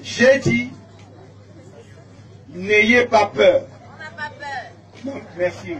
J'ai dit, n'ayez pas peur. Non, merci.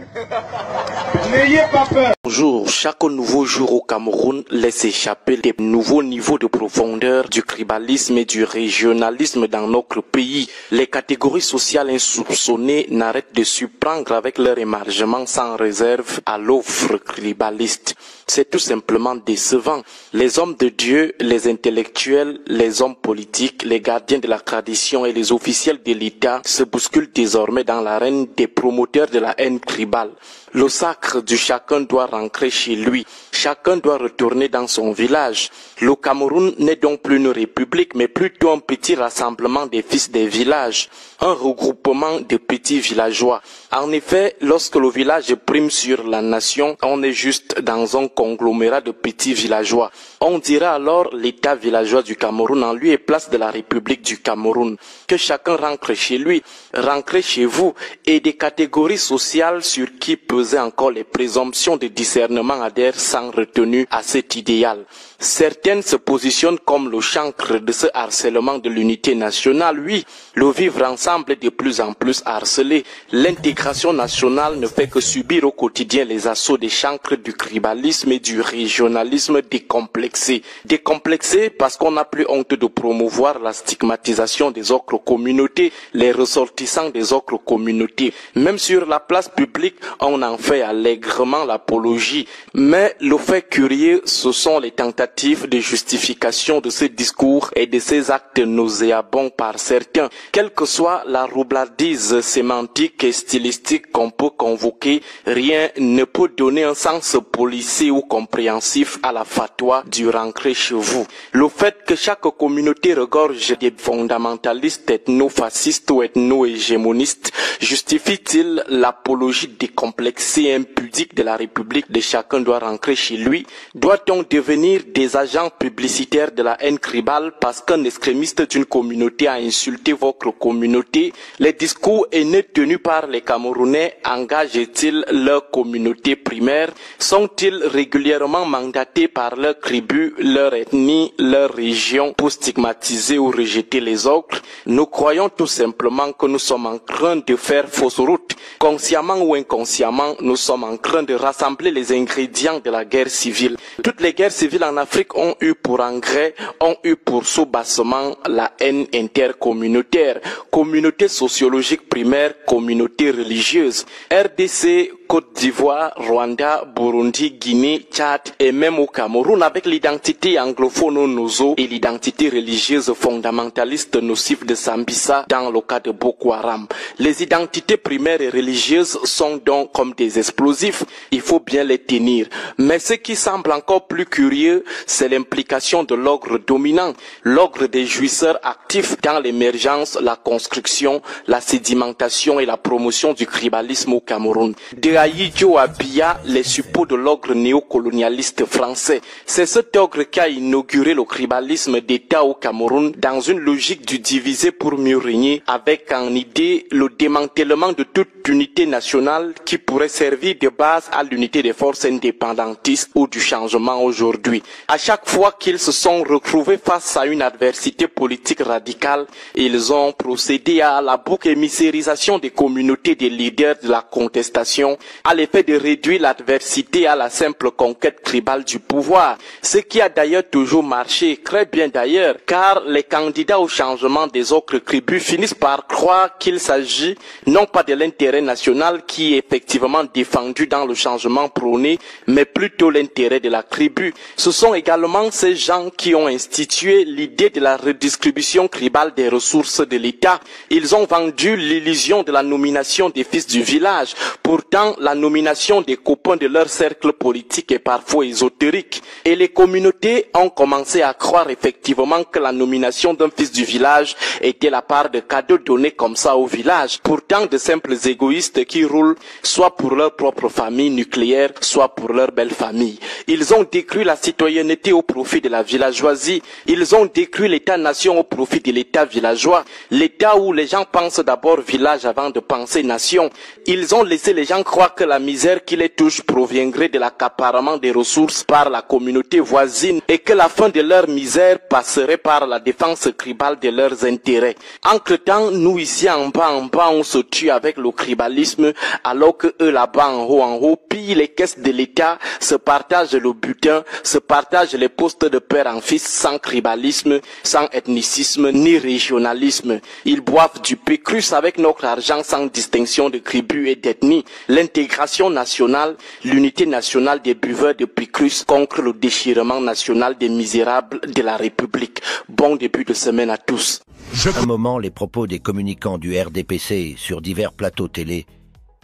N'ayez pas peur. Bonjour, chaque nouveau jour au Cameroun laisse échapper des nouveaux niveaux de profondeur du tribalisme et du régionalisme dans notre pays. Les catégories sociales insoupçonnées n'arrêtent de surprendre avec leur émargement sans réserve à l'offre tribaliste. C'est tout simplement décevant. Les hommes de Dieu, les intellectuels, les hommes politiques, les gardiens de la tradition et les officiels de l'État se bousculent désormais dans l'arène des promoteurs de la haine tribale. Le sacre du chacun doit rentrer chez lui. Chacun doit retourner dans son village. Le Cameroun n'est donc plus une république, mais plutôt un petit rassemblement des fils des villages. Un regroupement de petits villageois. En effet, lorsque le village prime sur la nation, on est juste dans un conglomérat de petits villageois. On dira alors l'État villageois du Cameroun en lieu et place de la République du Cameroun. Que chacun rentre chez lui, rentrez chez vous, et des catégories sociales sur qui pesaient encore les présomptions de discernement adhèrent sans retenue à cet idéal. Certaines se positionnent comme le chancre de ce harcèlement de l'unité nationale. Oui, le vivre ensemble est de plus en plus harcelé. L'intégration nationale ne fait que subir au quotidien les assauts des chancres du tribalisme et du régionalisme décomplexé. Décomplexé parce qu'on n'a plus honte de promouvoir la stigmatisation des autres communautés, les ressortissants des autres communautés. Même sur la place publique, on en fait allègrement l'apologie. Mais le fait curieux, ce sont les tentatives de justification de ces discours et de ces actes nauséabonds par certains. Quelle que soit la roublardise sémantique et stylistique qu'on peut convoquer, rien ne peut donner un sens policé ou compréhensif à la fatwa du rentrer chez vous. Le fait que chaque communauté regorge des fondamentalistes ethno-fascistes ou ethno-hégémonistes justifie-t-il l'apologie décomplexée et impudique de la République de chacun doit rentrer chez lui? Doit-on devenir des agents publicitaires de la haine tribale parce qu'un extrémiste d'une communauté a insulté votre communauté? Les discours haineux tenus par les Camerounais engagent-ils leur communauté primaire? Sont-ils régulièrement mandatés par leur tribu, leur ethnie, leur région pour stigmatiser ou rejeter les autres? Nous croyons tout simplement que nous sommes en train de faire fausse route. Consciemment ou inconsciemment, nous sommes en train de rassembler les ingrédients de la guerre civile. Toutes les guerres civiles en Afrique ont eu pour engrais, ont eu pour soubassement la haine intercommunautaire, communauté sociologique primaire, communauté religieuse. RDC, Côte d'Ivoire, Rwanda, Burundi, Guinée, Tchad et même au Cameroun avec l'identité anglophone Nozo et l'identité religieuse fondamentaliste nocive de Sambisa dans le cas de Boko Haram. Les identités primaires et religieuses sont donc comme des explosifs, il faut bien les tenir. Mais ce qui semble encore plus curieux, c'est l'implication de l'ogre dominant, l'ogre des jouisseurs actifs dans l'émergence, la construction, la sédimentation et la promotion du tribalisme au Cameroun. De Aïdjo à Biya, les suppôts de l'ogre néocolonialiste français. C'est cet ogre qui a inauguré le tribalisme d'État au Cameroun dans une logique du diviser pour mieux régner, avec en idée le démantèlement de toute unité nationale qui pourrait servir de base à l'unité des forces indépendantistes ou du changement aujourd'hui. À chaque fois qu'ils se sont retrouvés face à une adversité politique radicale, ils ont procédé à la bouc émissérisation des communautés des leaders de la contestation, à l'effet de réduire l'adversité à la simple conquête tribale du pouvoir. Ce qui a d'ailleurs toujours marché, très bien d'ailleurs, car les candidats au changement des autres tribus finissent par croire qu'il s'agit non pas de l'intérêt national qui est effectivement défendu dans le changement prôné, mais plutôt l'intérêt de la tribu. Ce sont également ces gens qui ont institué l'idée de la redistribution tribale des ressources de l'État. Ils ont vendu l'illusion de la nomination des fils du village. Pourtant, la nomination des copains de leur cercle politique est parfois ésotérique. Et les communautés ont commencé à croire effectivement que la nomination d'un fils du village était la part de cadeaux donnés comme ça au village. Pourtant, de simples égoïstes qui roulent soit pour pour leur propre famille nucléaire, soit pour leur belle famille. Ils ont détruit la citoyenneté au profit de la villageoisie. Ils ont détruit l'État-nation au profit de l'État villageois. L'État où les gens pensent d'abord village avant de penser nation. Ils ont laissé les gens croire que la misère qui les touche proviendrait de l'accaparement des ressources par la communauté voisine et que la fin de leur misère passerait par la défense tribale de leurs intérêts. Entre-temps, nous ici en bas, on se tue avec le tribalisme, alors que eux là-bas en haut, pillent les caisses de l'État, se partagent le butin, se partagent les postes de père en fils sans tribalisme, sans ethnicisme ni régionalisme. Ils boivent du pécrus avec notre argent sans distinction de tribu et d'ethnie. L'intégration nationale, l'unité nationale des buveurs de pécrus contre le déchirement national des misérables de la République. Bon début de semaine à tous. À un moment, les propos des communicants du RDPC sur divers plateaux télé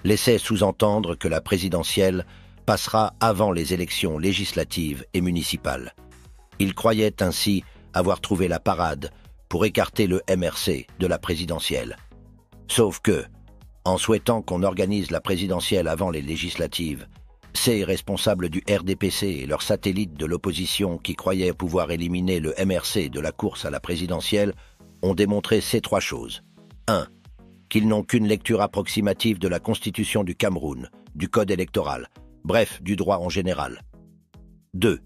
laissaient sous-entendre que la présidentielle passera avant les élections législatives et municipales. Ils croyaient ainsi avoir trouvé la parade pour écarter le MRC de la présidentielle. Sauf que, en souhaitant qu'on organise la présidentielle avant les législatives, ces responsables du RDPC et leurs satellites de l'opposition qui croyaient pouvoir éliminer le MRC de la course à la présidentielle ont démontré ces trois choses. 1. Qu'ils n'ont qu'une lecture approximative de la Constitution du Cameroun, du Code électoral, bref, du droit en général. 2.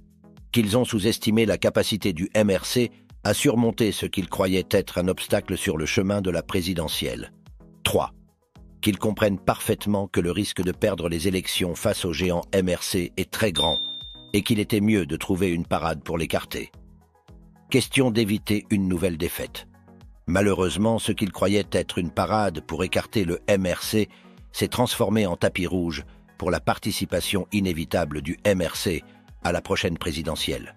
Qu'ils ont sous-estimé la capacité du MRC à surmonter ce qu'ils croyaient être un obstacle sur le chemin de la présidentielle. 3. Qu'ils comprennent parfaitement que le risque de perdre les élections face au géant MRC est très grand et qu'il était mieux de trouver une parade pour l'écarter. Question d'éviter une nouvelle défaite. Malheureusement, ce qu'ils croyaient être une parade pour écarter le MRC s'est transformé en tapis rouge pour la participation inévitable du MRC à la prochaine présidentielle.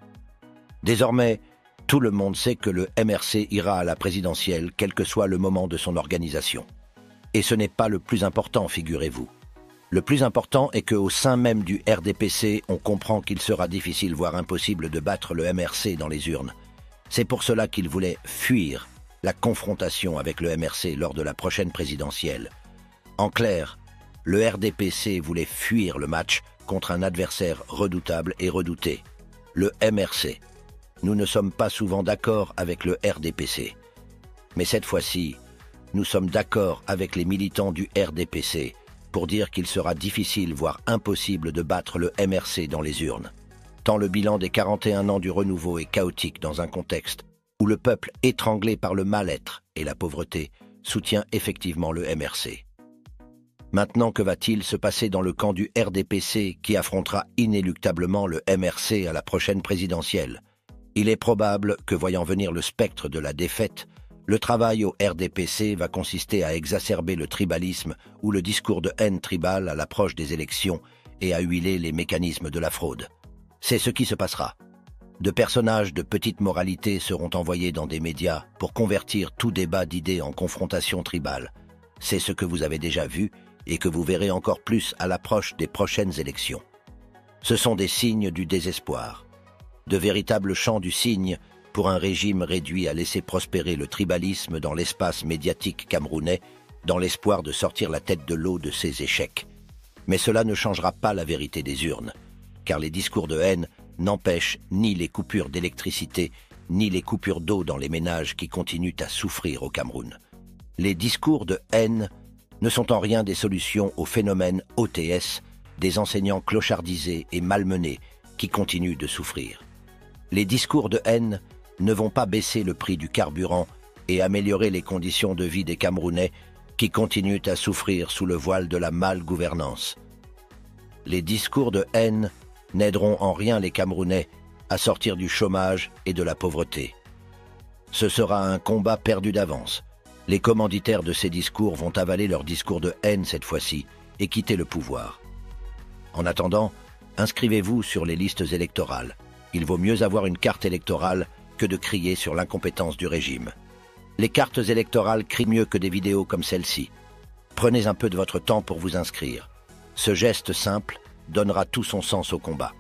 Désormais, tout le monde sait que le MRC ira à la présidentielle, quel que soit le moment de son organisation. Et ce n'est pas le plus important, figurez-vous. Le plus important est qu'au sein même du RDPC, on comprend qu'il sera difficile, voire impossible, de battre le MRC dans les urnes. C'est pour cela qu'ils voulaient fuir la confrontation avec le MRC lors de la prochaine présidentielle. En clair, le RDPC voulait fuir le match contre un adversaire redoutable et redouté, le MRC. Nous ne sommes pas souvent d'accord avec le RDPC. Mais cette fois-ci, nous sommes d'accord avec les militants du RDPC pour dire qu'il sera difficile, voire impossible de battre le MRC dans les urnes. Tant le bilan des 41 ans du renouveau est chaotique dans un contexte où le peuple étranglé par le mal-être et la pauvreté soutient effectivement le MRC. Maintenant, que va-t-il se passer dans le camp du RDPC qui affrontera inéluctablement le MRC à la prochaine présidentielle? Il est probable que, voyant venir le spectre de la défaite, le travail au RDPC va consister à exacerber le tribalisme ou le discours de haine tribale à l'approche des élections et à huiler les mécanismes de la fraude. C'est ce qui se passera. De personnages de petite moralité seront envoyés dans des médias pour convertir tout débat d'idées en confrontation tribale. C'est ce que vous avez déjà vu et que vous verrez encore plus à l'approche des prochaines élections. Ce sont des signes du désespoir, de véritables chants du cygne pour un régime réduit à laisser prospérer le tribalisme dans l'espace médiatique camerounais, dans l'espoir de sortir la tête de l'eau de ses échecs. Mais cela ne changera pas la vérité des urnes, car les discours de haine n'empêchent ni les coupures d'électricité, ni les coupures d'eau dans les ménages qui continuent à souffrir au Cameroun. Les discours de haine ne sont en rien des solutions au phénomène OTS des enseignants clochardisés et malmenés qui continuent de souffrir. Les discours de haine ne vont pas baisser le prix du carburant et améliorer les conditions de vie des Camerounais qui continuent à souffrir sous le voile de la malgouvernance. Les discours de haine n'aideront en rien les Camerounais à sortir du chômage et de la pauvreté. Ce sera un combat perdu d'avance. Les commanditaires de ces discours vont avaler leurs discours de haine cette fois-ci et quitter le pouvoir. En attendant, inscrivez-vous sur les listes électorales. Il vaut mieux avoir une carte électorale que de crier sur l'incompétence du régime. Les cartes électorales crient mieux que des vidéos comme celle-ci. Prenez un peu de votre temps pour vous inscrire. Ce geste simple donnera tout son sens au combat.